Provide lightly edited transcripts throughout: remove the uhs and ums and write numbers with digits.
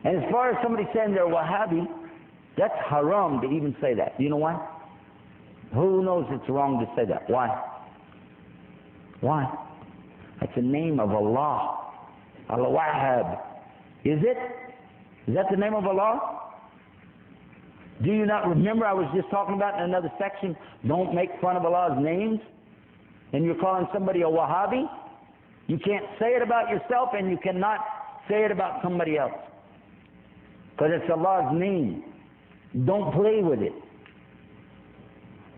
And as far as somebody saying they're Wahhabi, that's haram to even say that. Do you know why? Who knows it's wrong to say that? Why? Why? That's the name of Allah. Al-Wahhab. Is it? Is that the name of Allah? Do you not remember I was just talking about in another section, don't make fun of Allah's names? And you're calling somebody a Wahhabi? You can't say it about yourself and you cannot say it about somebody else. Because it's Allah's name. Don't play with it.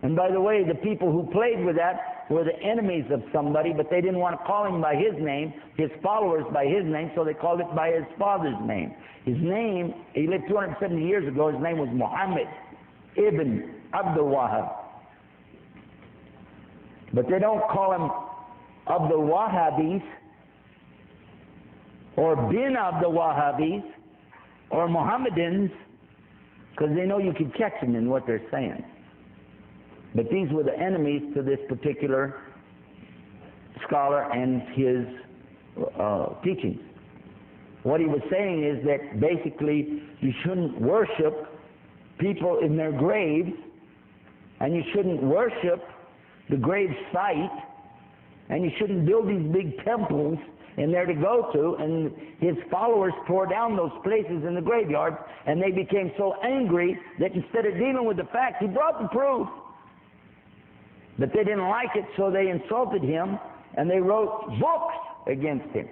And by the way, the people who played with that were the enemies of somebody, but they didn't want to call him by his name, his followers by his name, so they called it by his father's name. His name, he lived 270 years ago, his name was Muhammad ibn Abdul Wahhab. But they don't call him Abdul Wahhabis, or bin Abdul Wahhabis, or Mohammedans, because they know you can catch them in what they're saying. But these were the enemies to this particular scholar and his teachings. What he was saying is that basically you shouldn't worship people in their graves, and you shouldn't worship the grave site, and you shouldn't build these big temples in there to go to. And his followers tore down those places in the graveyards, and they became so angry that instead of dealing with the facts, he brought the proof. But they didn't like it, so they insulted him, and they wrote books against him.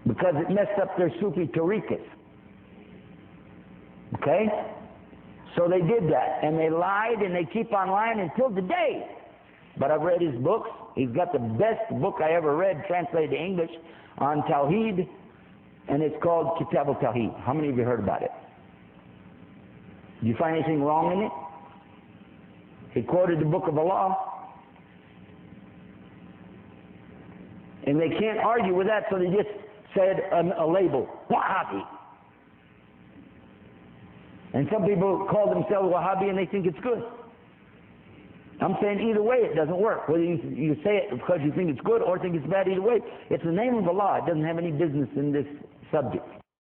Because it messed up their Sufi tariqas. Okay? So they did that, and they lied, and they keep on lying until today. But I've read his books. He's got the best book I ever read, translated to English, on Tawheed, and it's called Kitab al-Tawheed. How many of you heard about it? Did you find anything wrong in it? He quoted the Book of Allah. And they can't argue with that, so they just said a label, Wahhabi. And some people call themselves Wahhabi and they think it's good. I'm saying either way it doesn't work. Whether you say it because you think it's good or think it's bad, either way, it's the name of Allah. It doesn't have any business in this subject.